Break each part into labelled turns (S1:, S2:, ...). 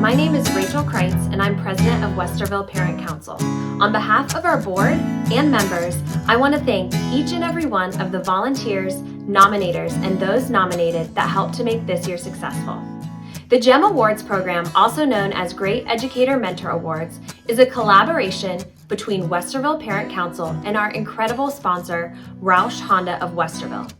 S1: My name is Rachel Kreitz, and I'm president of Westerville Parent Council. On behalf of our board and members, I want to thank each and every one of the volunteers, nominators, and those nominated that helped to make this year successful. The GEM Awards program, also known as Great Educator Mentor Awards, is a collaboration between Westerville Parent Council and our incredible sponsor, Roush Honda of Westerville.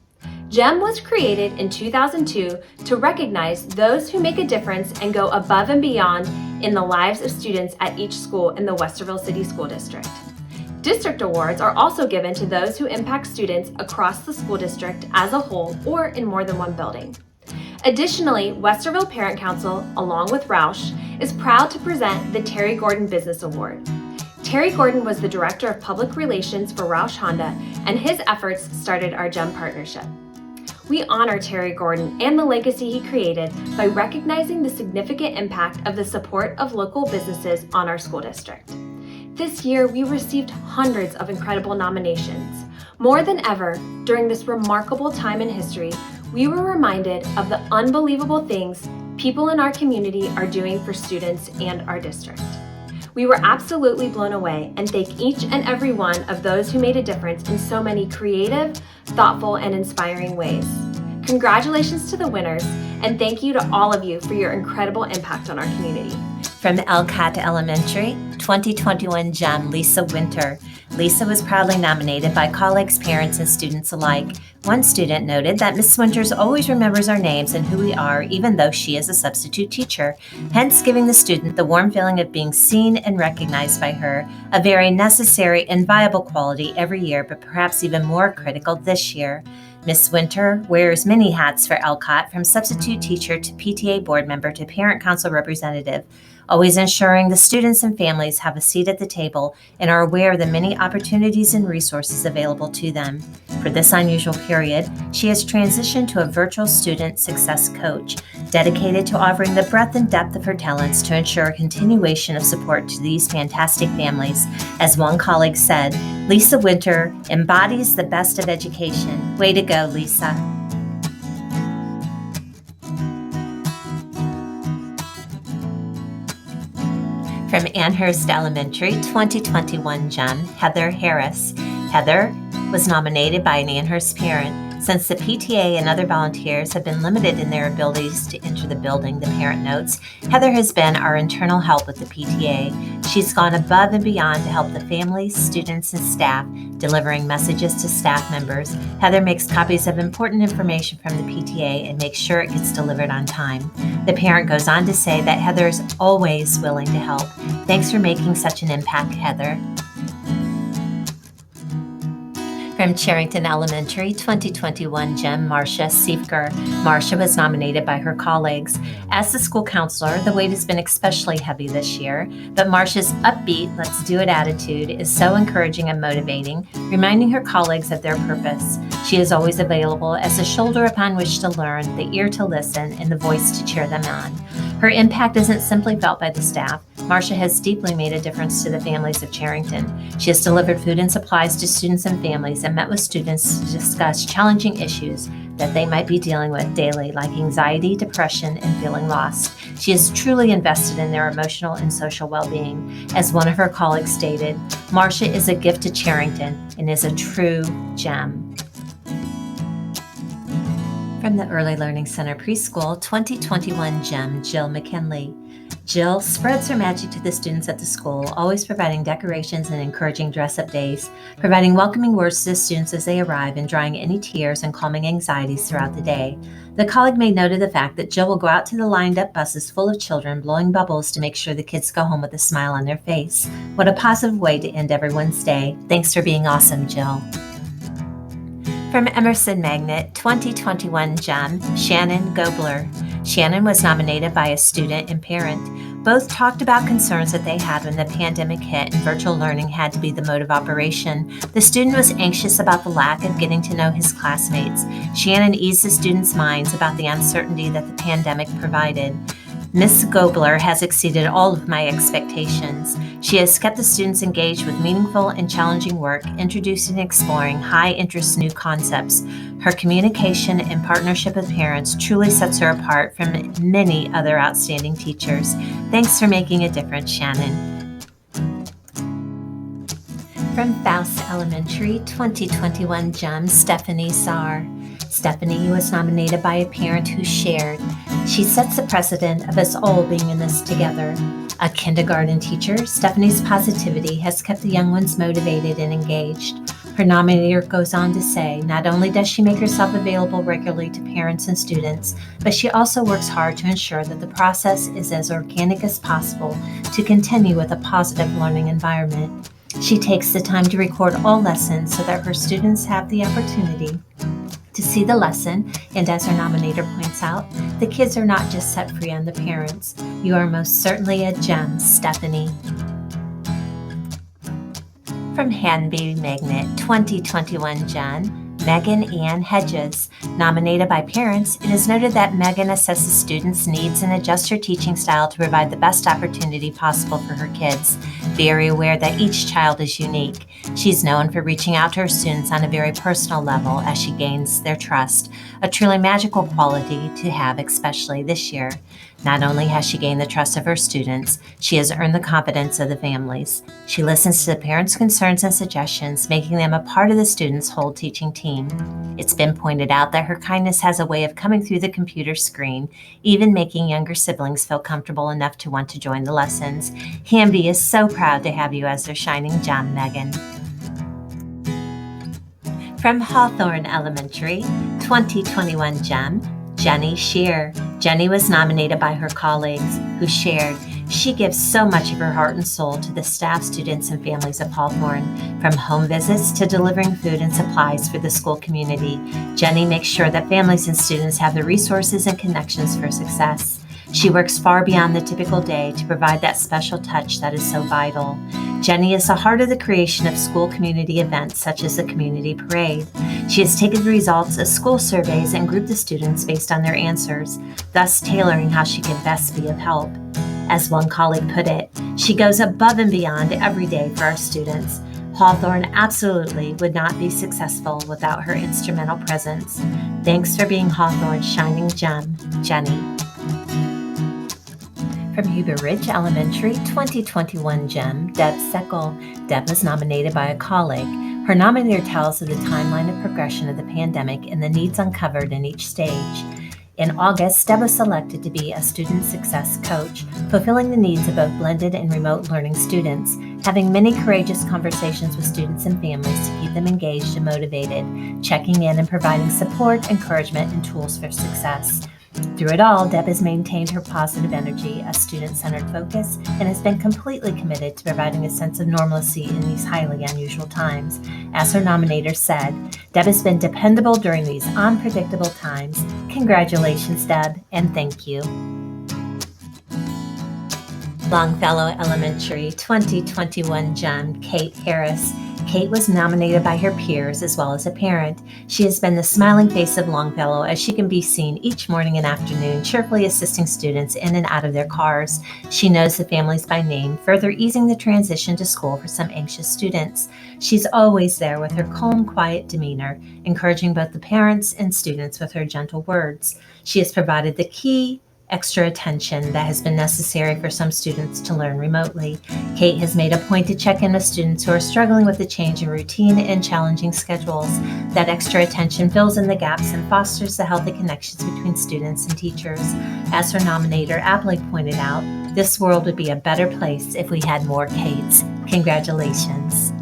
S1: GEM was created in 2002 to recognize those who make a difference and go above and beyond in the lives of students at each school in the Westerville City School District. District awards are also given to those who impact students across the school district as a whole or in more than one building. Additionally, Westerville Parent Council, along with Roush, is proud to present the Terry Gordon Business Award. Terry Gordon was the Director of Public Relations for Roush Honda, and his efforts started our GEM partnership. We honor Terry Gordon and the legacy he created by recognizing the significant impact of the support of local businesses on our school district. This year, we received hundreds of incredible nominations. More than ever, during this remarkable time in history, we were reminded of the unbelievable things people in our community are doing for students and our district. We were absolutely blown away and thank each and every one of those who made a difference in so many creative, thoughtful, and inspiring ways. Congratulations to the winners, and thank you to all of you for your incredible impact on our community.
S2: From Elkhart Elementary, 2021 GEM Lisa Winter. Lisa was proudly nominated by colleagues, parents, and students alike. One student noted that Miss Winters always remembers our names and who we are, even though she is a substitute teacher, hence giving the student the warm feeling of being seen and recognized by her, a very necessary and viable quality every year, but perhaps even more critical this year. Miss Winter wears many hats for Elkhart, from substitute teacher to PTA board member to parent council representative, always ensuring the students and families have a seat at the table and are aware of the many opportunities and resources available to them. For this unusual period, she has transitioned to a virtual student success coach, dedicated to offering the breadth and depth of her talents to ensure a continuation of support to these fantastic families. As one colleague said, Lisa Winter embodies the best of education. Way to go, Lisa. From Amherst Elementary, 2021 GEM, Heather Harris. Heather was nominated by an Amherst parent. Since the PTA and other volunteers have been limited in their abilities to enter the building, the parent notes, Heather has been our internal help with the PTA. She's gone above and beyond to help the families, students, and staff, delivering messages to staff members. Heather makes copies of important information from the PTA and makes sure it gets delivered on time. The parent goes on to say that Heather is always willing to help. Thanks for making such an impact, Heather. From Charrington Elementary, 2021 GEM, Marcia Siefker. Marcia was nominated by her colleagues. As the school counselor, the weight has been especially heavy this year, but Marcia's upbeat, let's do it attitude is so encouraging and motivating, reminding her colleagues of their purpose. She is always available as a shoulder upon which to learn, the ear to listen, and the voice to cheer them on. Her impact isn't simply felt by the staff. Marcia has deeply made a difference to the families of Charrington. She has delivered food and supplies to students and families and met with students to discuss challenging issues that they might be dealing with daily, like anxiety, depression, and feeling lost. She is truly invested in their emotional and social well-being. As one of her colleagues stated, Marcia is a gift to Charrington and is a true gem. From the Early Learning Center Preschool, 2021 GEM, Jill Mckinley. Jill spreads her magic to the students at the school, always providing decorations and encouraging dress-up days, providing welcoming words to the students as they arrive, and drying any tears and calming anxieties throughout the day. The colleague made note of the fact that Jill will go out to the lined-up buses full of children, blowing bubbles to make sure the kids go home with a smile on their face. What a positive way to end everyone's day. Thanks for being awesome, Jill. From Emerson Magnet, 2021 GEM, Shannon Gobler. Shannon was nominated by a student and parent. Both talked about concerns that they had when the pandemic hit and virtual learning had to be the mode of operation. The student was anxious about the lack of getting to know his classmates. Shannon eased the students' minds about the uncertainty that the pandemic provided. Miss Gobler has exceeded all of my expectations. She has kept the students engaged with meaningful and challenging work, introducing and exploring high-interest new concepts. Her communication and partnership with parents truly sets her apart from many other outstanding teachers. Thanks for making a difference, Shannon. From FAUST Elementary 2021 Gem, Stephanie Tsar. Stephanie was nominated by a parent who shared, "She sets the precedent of us all being in this together." A kindergarten teacher, Stephanie's positivity has kept the young ones motivated and engaged. Her nominator goes on to say, not only does she make herself available regularly to parents and students, but she also works hard to ensure that the process is as organic as possible to continue with a positive learning environment. She takes the time to record all lessons so that her students have the opportunity to see the lesson, and as our nominator points out, the kids are not just set free on the parents. You are most certainly a gem, Stephanie. From Handbaby Magnet 2021 Gem, Megan Ann Hedges. Nominated by parents, it is noted that Megan assesses students' needs and adjusts her teaching style to provide the best opportunity possible for her kids. Very aware that each child is unique, she's known for reaching out to her students on a very personal level as she gains their trust, a truly magical quality to have, especially this year. Not only has she gained the trust of her students, she has earned the confidence of the families. She listens to the parents' concerns and suggestions, making them a part of the students' whole teaching team. It's been pointed out that her kindness has a way of coming through the computer screen, even making younger siblings feel comfortable enough to want to join the lessons. Hamby is so proud to have you as their shining gem, Megan. From Hawthorne Elementary, 2021 Gem, Jenny Shear. Jenny was nominated by her colleagues, who shared, "She gives so much of her heart and soul to the staff, students, and families of Hawthorne, from home visits to delivering food and supplies for the school community. Jenny makes sure that families and students have the resources and connections for success. She works far beyond the typical day to provide that special touch that is so vital. Jenny is the heart of the creation of school community events such as the Community Parade. She has taken the results of school surveys and grouped the students based on their answers, thus tailoring how she can best be of help. As one colleague put it, she goes above and beyond every day for our students. Hawthorne absolutely would not be successful without her instrumental presence. Thanks for being Hawthorne's shining gem, Jenny." From Huber Ridge Elementary 2021 Gem, Deb Seckel. Deb was nominated by a colleague. Her nominator tells of the timeline of progression of the pandemic and the needs uncovered in each stage. In August, Deb was selected to be a student success coach, fulfilling the needs of both blended and remote learning students, having many courageous conversations with students and families to keep them engaged and motivated, checking in and providing support, encouragement, and tools for success. Through it all, Deb has maintained her positive energy, a student-centered focus, and has been completely committed to providing a sense of normalcy in these highly unusual times. As her nominator said, Deb has been dependable during these unpredictable times. Congratulations, Deb, and thank you. Longfellow Elementary 2021 Gem, Kate Harris. Kate was nominated by her peers as well as a parent. She has been the smiling face of Longfellow as she can be seen each morning and afternoon cheerfully assisting students in and out of their cars. She knows the families by name, further easing the transition to school for some anxious students. She's always there with her calm, quiet demeanor, encouraging both the parents and students with her gentle words. She has provided the key extra attention that has been necessary for some students to learn remotely. Kate has made a point to check in with students who are struggling with the change in routine and challenging schedules. That extra attention fills in the gaps and fosters the healthy connections between students and teachers. As her nominator aptly pointed out, this world would be a better place if we had more Kates. Congratulations.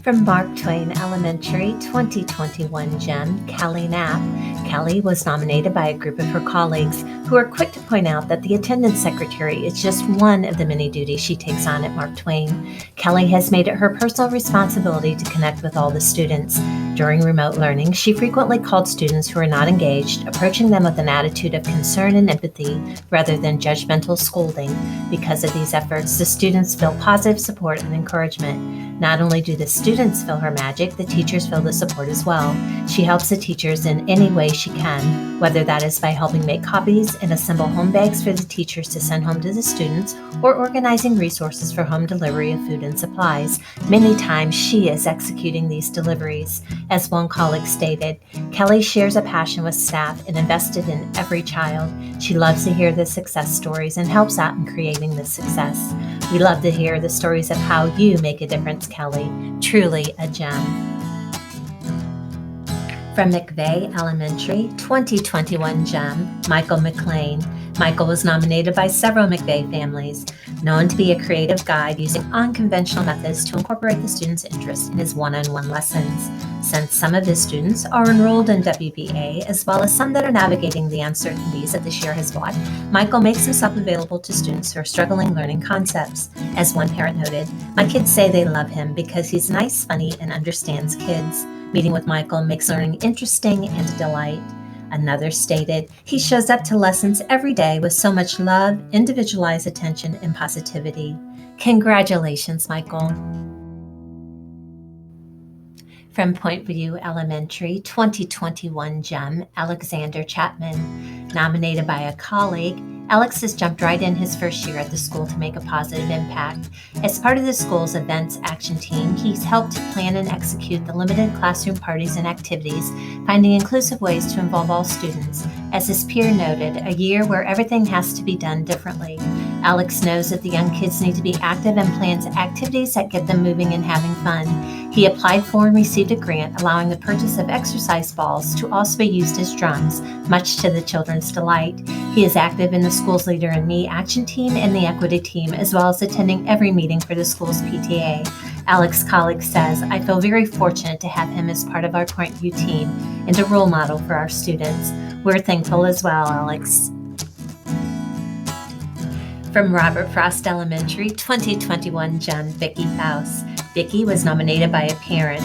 S2: From Mark Twain Elementary 2021 Gem, Kelly Knapp. Kelly was nominated by a group of her colleagues who are quick to point out that the attendance secretary is just one of the many duties she takes on at Mark Twain. Kelly has made it her personal responsibility to connect with all the students. During remote learning, she frequently called students who were not engaged, approaching them with an attitude of concern and empathy rather than judgmental scolding. Because of these efforts, the students feel positive support and encouragement. Not only do the students feel her magic, the teachers feel the support as well. She helps the teachers in any way she can, whether that is by helping make copies and assemble home bags for the teachers to send home to the students, or organizing resources for home delivery of food and supplies. Many times she is executing these deliveries. As one colleague stated, Kelly shares a passion with staff and invested in every child. She loves to hear the success stories and helps out in creating this success. We love to hear the stories of how you make a difference, Kelly. Truly a gem. From McVeigh Elementary, 2021 gem, Michael McClain. Michael was nominated by several McVeigh families, known to be a creative guide using unconventional methods to incorporate the students' interest in his one-on-one lessons. Since some of his students are enrolled in WBA, as well as some that are navigating the uncertainties that this year has brought, Michael makes himself available to students who are struggling learning concepts. As one parent noted, "My kids say they love him because he's nice, funny, and understands kids. Meeting with Michael makes learning interesting and a delight." Another stated, "He shows up to lessons every day with so much love, individualized attention, and positivity." Congratulations, Michael. From Point View Elementary, 2021 gem, Alexander Chapman. Nominated by a colleague, Alex has jumped right in his first year at the school to make a positive impact. As part of the school's events action team, he's helped plan and execute the limited classroom parties and activities, finding inclusive ways to involve all students. As his peer noted, a year where everything has to be done differently. Alex knows that the young kids need to be active and plans activities that get them moving and having fun. He applied for and received a grant allowing the purchase of exercise balls to also be used as drums, much to the children's delight. He is active in the school's Leader in Me action team and the equity team, as well as attending every meeting for the school's PTA. Alex's colleague says, "I feel very fortunate to have him as part of our Point View team and a role model for our students." We're thankful as well, Alex. From Robert Frost Elementary, 2021 gem, Vicki FAUST. Vicki was nominated by a parent.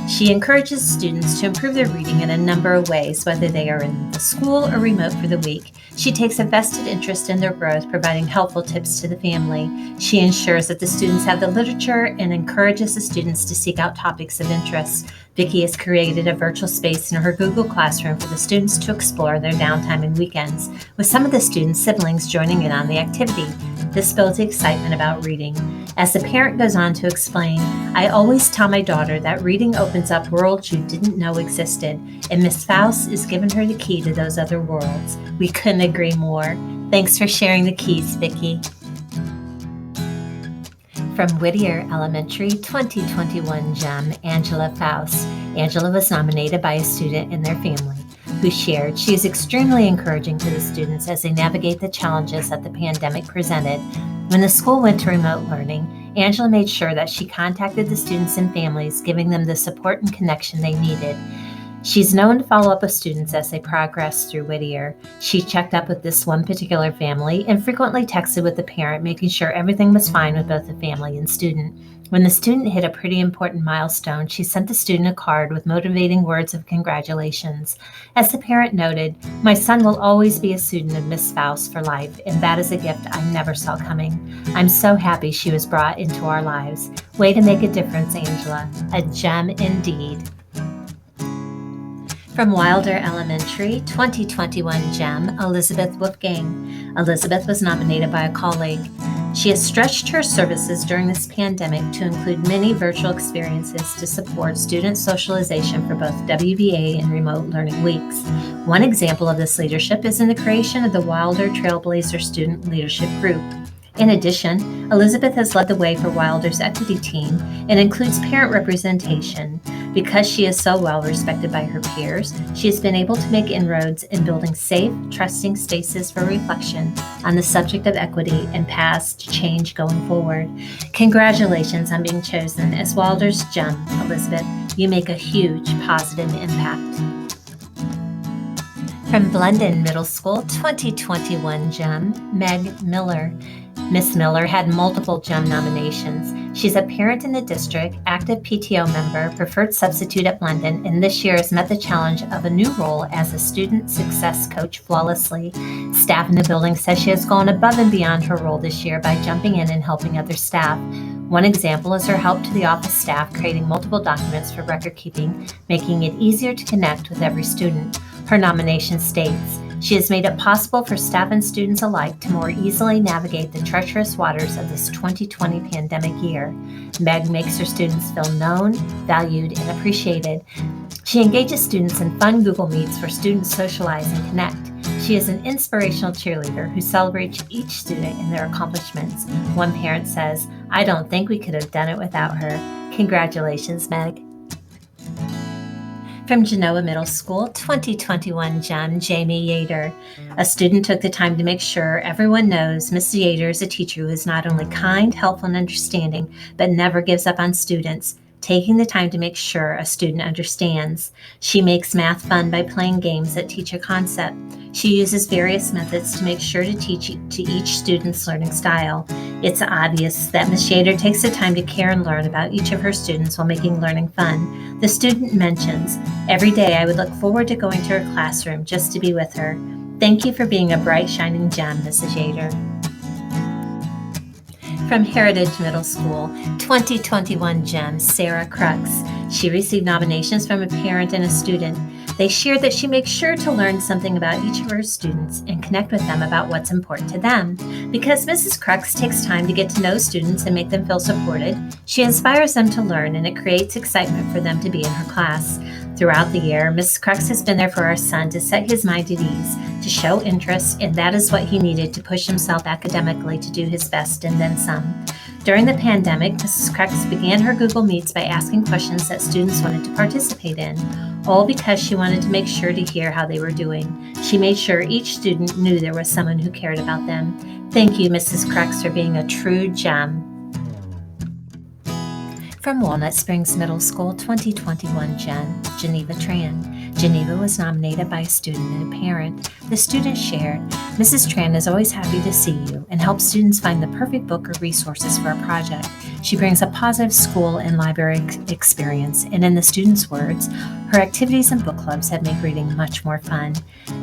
S2: She encourages students to improve their reading in a number of ways, whether they are in the school or remote for the week. She takes a vested interest in their growth, providing helpful tips to the family. She ensures that the students have the literature and encourages the students to seek out topics of interest. Vicki has created a virtual space in her Google Classroom for the students to explore their downtime and weekends, with some of the students' siblings joining in on the activity. This builds excitement about reading. As the parent goes on to explain, "I always tell my daughter that reading opens up worlds you didn't know existed, and Miss Faust is giving her the key to those other worlds." We couldn't agree more. Thanks for sharing the keys, Vicki. From Whittier Elementary, 2021 gem, Angela Faust. Angela was nominated by a student and their family, who shared she is extremely encouraging to the students as they navigate the challenges that the pandemic presented. When the school went to remote learning, Angela made sure that she contacted the students and families, giving them the support and connection they needed. She's known to follow up with students as they progress through Whittier. She checked up with this one particular family and frequently texted with the parent, making sure everything was fine with both the family and student. When the student hit a pretty important milestone, she sent the student a card with motivating words of congratulations. As the parent noted, "My son will always be a student of Miss Faust for life, and that is a gift I never saw coming. I'm so happy she was brought into our lives. Way to make a difference, Angela. A gem indeed." From Wilder Elementary, 2021 gem, Elizabeth Wolfgang. Elizabeth was nominated by a colleague. She has stretched her services during this pandemic to include many virtual experiences to support student socialization for both WBA and remote learning weeks. One example of this leadership is in the creation of the Wilder Trailblazer Student Leadership Group. In addition, Elizabeth has led the way for Wilder's equity team and includes parent representation. Because she is so well respected by her peers, she has been able to make inroads in building safe, trusting spaces for reflection on the subject of equity and paths to change going forward. Congratulations on being chosen as Wilder's gem, Elizabeth. You make a huge positive impact. From Blendon Middle School, 2021 gem, Meg Miller. Miss Miller had multiple GEM nominations. She's a parent in the district, active PTO member, preferred substitute at London, and this year has met the challenge of a new role as a student success coach flawlessly. Staff in the building says she has gone above and beyond her role this year by jumping in and helping other staff. One example is her help to the office staff creating multiple documents for record keeping, making it easier to connect with every student. Her nomination states, she has made it possible for staff and students alike to more easily navigate the treacherous waters of this 2020 pandemic year. Meg makes her students feel known, valued, and appreciated. She engages students in fun Google Meets where students socialize and connect. She is an inspirational cheerleader who celebrates each student and their accomplishments. One parent says, "I don't think we could have done it without her." Congratulations, Meg. From Genoa Middle School, 2021 GEM, Jamie Yater. A student took the time to make sure everyone knows Miss Yater is a teacher who is not only kind, helpful, and understanding, but never gives up on students, taking the time to make sure a student understands. She makes math fun by playing games that teach a concept. She uses various methods to make sure to teach to each student's learning style. It's obvious that Ms. Yater takes the time to care and learn about each of her students while making learning fun. The student mentions, "Every day I would look forward to going to her classroom just to be with her. Thank you for being a bright, shining gem, Mrs. Yater." From Heritage Middle School, 2021 GEM, Sarah Crux. She received nominations from a parent and a student. They shared that she makes sure to learn something about each of her students and connect with them about what's important to them. Because Mrs. Crux takes time to get to know students and make them feel supported, she inspires them to learn, and it creates excitement for them to be in her class. Throughout the year, Mrs. Crux has been there for our son to set his mind at ease, to show interest, and that is what he needed to push himself academically to do his best and then some. During the pandemic, Mrs. Crux began her Google Meets by asking questions that students wanted to participate in, all because she wanted to make sure to hear how they were doing. She made sure each student knew there was someone who cared about them. Thank you, Mrs. Crux, for being a true gem. From Walnut Springs Middle School, 2021 GEM, Gena Tran. Geneva was nominated by a student and a parent. The student shared, "Mrs. Tran is always happy to see you and helps students find the perfect book or resources for a project. She brings a positive school and library experience, and in the students' words, her activities and book clubs have made reading much more fun.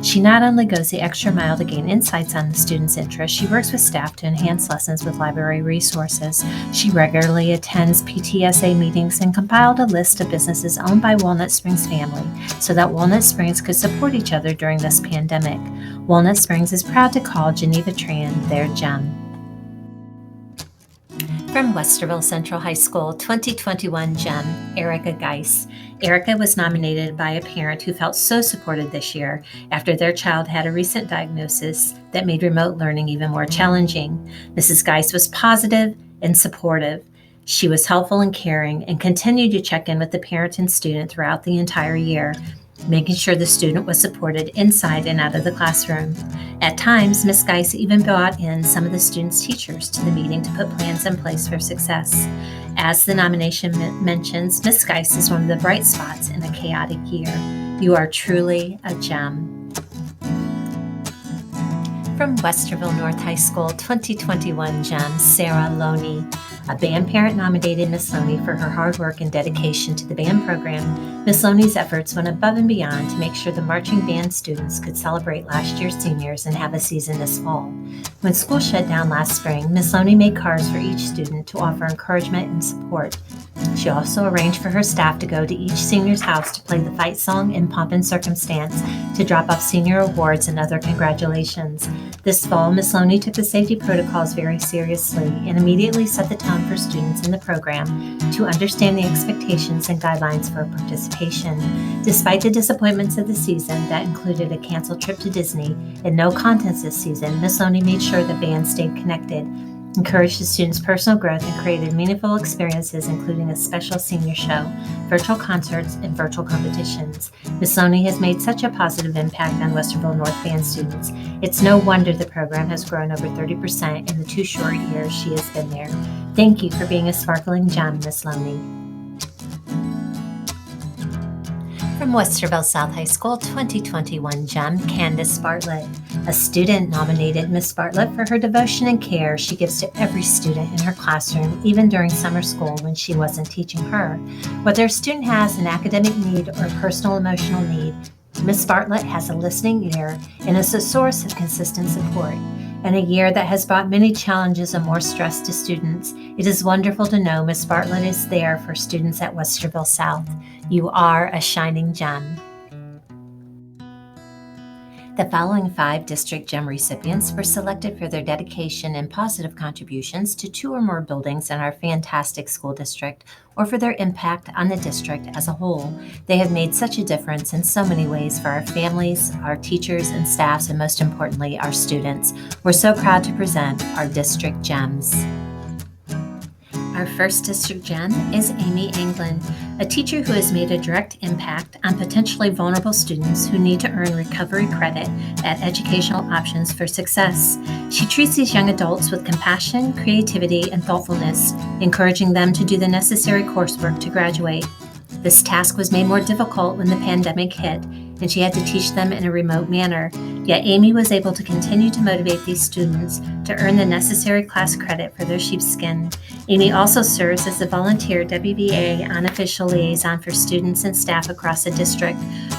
S2: She not only goes the extra mile to gain insights on the students' interests, she works with staff to enhance lessons with library resources. She regularly attends PTSA meetings and compiled a list of businesses owned by Walnut Springs family so that Walnut Springs could support each other during this pandemic. Walnut Springs is proud to call Gena Tran their gem." From Westerville Central High School, 2021 GEM, Erika Geist. Erika was nominated by a parent who felt so supported this year after their child had a recent diagnosis that made remote learning even more challenging. Mrs. Geist was positive and supportive. She was helpful and caring and continued to check in with the parent and student throughout the entire year, making sure the student was supported inside and out of the classroom. At times, Ms. Geist even brought in some of the students' teachers to the meeting to put plans in place for success. As the nomination mentions, Ms. Geist is one of the bright spots in a chaotic year. You are truly a gem. From Westerville North High School, 2021 GEM, Sarah Loney. A band parent nominated Miss Loney for her hard work and dedication to the band program. Miss Loney's efforts went above and beyond to make sure the marching band students could celebrate last year's seniors and have a season this fall. When school shut down last spring, Miss Loney made cards for each student to offer encouragement and support. She also arranged for her staff to go to each senior's house to play the fight song in pomp and circumstance, to drop off senior awards and other congratulations. This fall, Miss Loney took the safety protocols very seriously and immediately set the tone for students in the program to understand the expectations and guidelines for participation. Despite the disappointments of the season that included a canceled trip to Disney and no contests this season, Miss Loney made sure the band stayed connected, encouraged the students' personal growth, and created meaningful experiences, including a special senior show, virtual concerts, and virtual competitions. Miss Loney has made such a positive impact on Westerville North band students. It's no wonder the program has grown over 30% in the 2 short years she has been there. Thank you for being a sparkling gem, Miss Loney. From Westerville South High School 2021 gem, Candace Bartlett. A student nominated Miss Bartlett for her devotion and care she gives to every student in her classroom, even during summer school when she wasn't teaching her. Whether a student has an academic need or a personal emotional need, Miss Bartlett has a listening ear and is a source of consistent support. In a year that has brought many challenges and more stress to students, it is wonderful to know Miss Bartlett is there for students at Westerville South. You are a shining gem. The following 5 District Gem recipients were selected for their dedication and positive contributions to 2 or more buildings in our fantastic school district, or for their impact on the district as a whole. They have made such a difference in so many ways for our families, our teachers and staffs, and most importantly, our students. We're so proud to present our District Gems. Our first District Gem is Amy Englund, a teacher who has made a direct impact on potentially vulnerable students who need to earn recovery credit at Educational Options for Success. She treats these young adults with compassion, creativity, and thoughtfulness, encouraging them to do the necessary coursework to graduate. This task was made more difficult when the pandemic hit, and she had to teach them in a remote manner. Yet Amy was able to continue to motivate these students to earn the necessary class credit for their sheepskin. Amy also serves as a volunteer WVA unofficial liaison for students and staff across the district,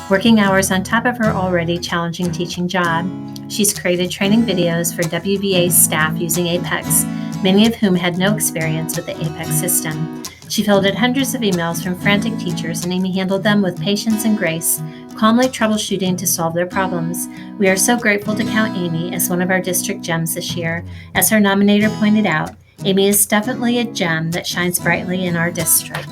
S2: working hours on top of her already challenging teaching job. She's created training videos for WVA staff using Apex, many of whom had no experience with the Apex system. She fielded hundreds of emails from frantic teachers, and Amy handled them with patience and grace, calmly troubleshooting to solve their problems. We are so grateful to count Amy as one of our District Gems this year. As her nominator pointed out, Amy is definitely a gem that shines brightly in our district.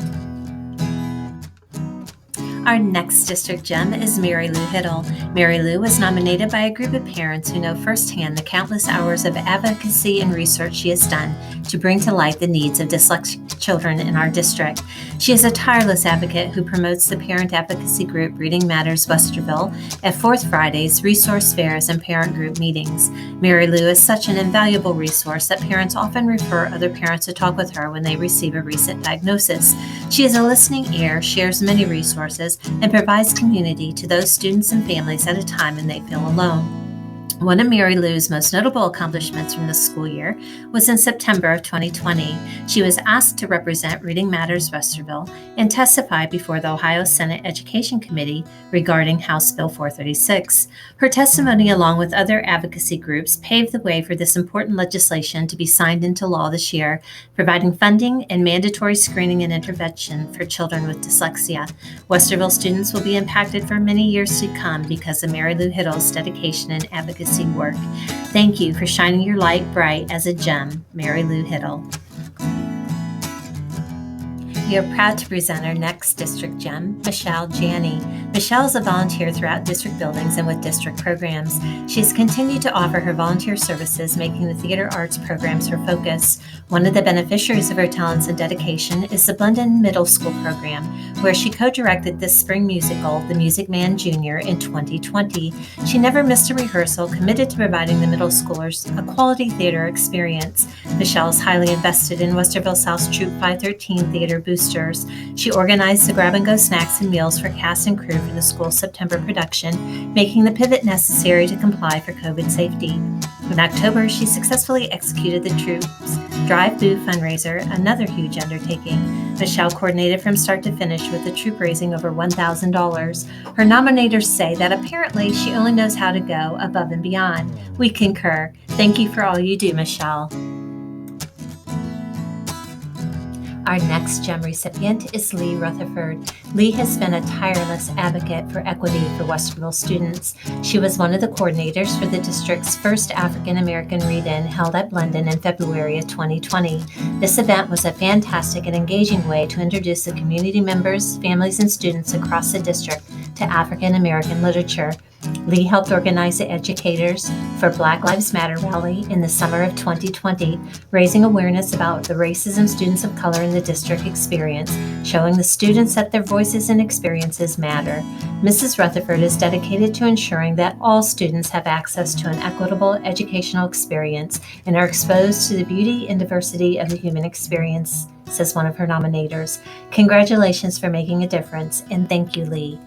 S2: Our next District Gem is Mary Lou Hittle. Mary Lou was nominated by a group of parents who know firsthand the countless hours of advocacy and research she has done to bring to light the needs of dyslexic children in our district. She is a tireless advocate who promotes the parent advocacy group Reading Matters Westerville at Fourth Fridays, resource fairs, and parent group meetings. Mary Lou is such an invaluable resource that parents often refer other parents to talk with her when they receive a recent diagnosis. She is a listening ear, shares many resources, and provides community to those students and families at a time when they feel alone. One of Mary Lou's most notable accomplishments from this school year was in September of 2020. She was asked to represent Reading Matters Westerville and testify before the Ohio Senate Education Committee regarding House Bill 436. Her testimony, along with other advocacy groups, paved the way for this important legislation to be signed into law this year, providing funding and mandatory screening and intervention for children with dyslexia. Westerville students will be impacted for many years to come because of Mary Lou Hittle's dedication and advocacy work. Thank you for shining your light bright as a gem, Mary Lou Hittle. We are proud to present our next District Gem, Janie. Michelle is a volunteer throughout district buildings and with district programs. She has continued to offer her volunteer services, making the theater arts programs her focus. One of the beneficiaries of her talents and dedication is the Blendon Middle School program, where she co-directed this spring musical, The Music Man Jr., in 2020. She never missed a rehearsal, committed to providing the middle schoolers a quality theater experience. Michelle is highly invested in Westerville South's Troop 513 theater boosters. She organized the grab-and-go snacks and meals for cast and crew for the school's September production, making the pivot necessary to comply for COVID safety. In October, she successfully executed the troop's Drive Boo fundraiser, another huge undertaking. Michelle coordinated from start to finish with the troop raising over $1,000. Her nominators say that apparently she only knows how to go above and beyond. We concur. Thank you for all you do, Michelle. Our next gem recipient is Lee Rutherford. Lee has been a tireless advocate for equity for Westerville students. She was one of the coordinators for the district's first African American read-in held at Blendon in February of 2020. This event was a fantastic and engaging way to introduce the community members, families, and students across the district to African American literature. Lee helped organize the Educators for Black Lives Matter rally in the summer of 2020, raising awareness about the racism students of color in the district experience, showing the students that their voices and experiences matter. Mrs. Rutherford is dedicated to ensuring that all students have access to an equitable educational experience and are exposed to the beauty and diversity of the human experience, says one of her nominators. Congratulations for making a difference, and thank you, Lee.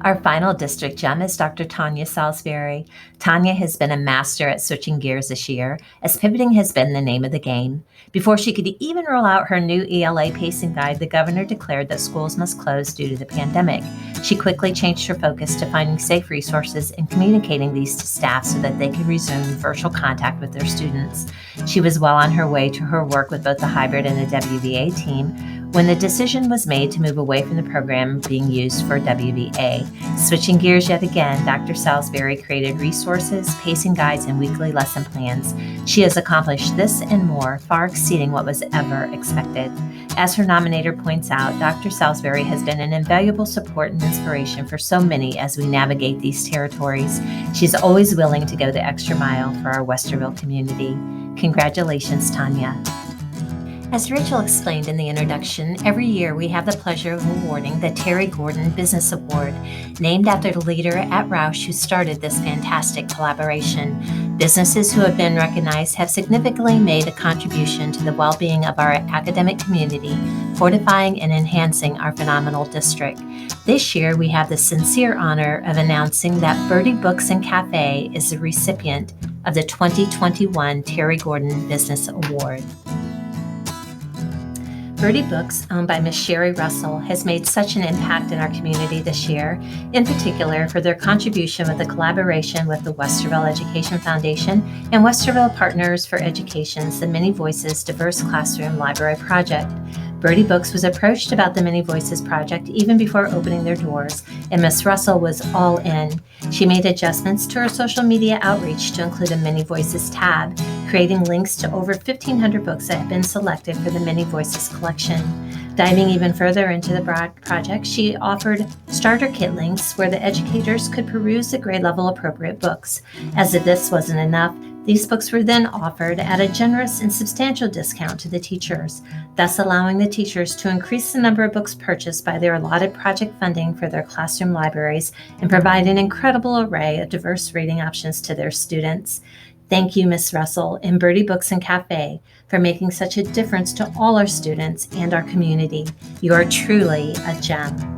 S2: Our final district gem is Dr. Tanya Salisbury. Tanya has been a master at switching gears this year, as pivoting has been the name of the game. Before she could even roll out her new ELA pacing guide, the governor declared that schools must close due to the pandemic. She quickly changed her focus to finding safe resources and communicating these to staff so that they could resume virtual contact with their students. She was well on her way to her work with both the hybrid and the WVA team when the decision was made to move away from the program being used for WVA. Switching gears yet again, Dr. Salisbury created resources, pacing guides, and weekly lesson plans. She has accomplished this and more, far exceeding what was ever expected. As her nominator points out, Dr. Salisbury has been an invaluable support and inspiration for so many as we navigate these territories. She's always willing to go the extra mile for our Westerville community. Congratulations, Tanya. As Rachel explained in the introduction, every year we have the pleasure of awarding the Terry Gordon Business Award, named after the leader at Roush who started this fantastic collaboration. Businesses who have been recognized have significantly made a contribution to the well-being of our academic community, fortifying and enhancing our phenomenal district. This year, we have the sincere honor of announcing that Birdie Books and Cafe is the recipient of the 2021 Terry Gordon Business Award. Birdie Books, owned by Ms. Sherry Russell, has made such an impact in our community this year, in particular for their contribution with the collaboration with the Westerville Education Foundation and Westerville Partners for Education's The Many Voices Diverse Classroom Library Project. Birdie Books was approached about the Many Voices project even before opening their doors, and Ms. Russell was all in. She made adjustments to her social media outreach to include a Many Voices tab, creating links to over 1,500 books that have been selected for the Many Voices collection. Diving even further into the project, she offered starter kit links where the educators could peruse the grade level appropriate books. As if this wasn't enough, these books were then offered at a generous and substantial discount to the teachers, thus allowing the teachers to increase the number of books purchased by their allotted project funding for their classroom libraries and provide an incredible array of diverse reading options to their students. Thank you, Ms. Russell and Birdie Books and Cafe, for making such a difference to all our students and our community. You are truly a gem.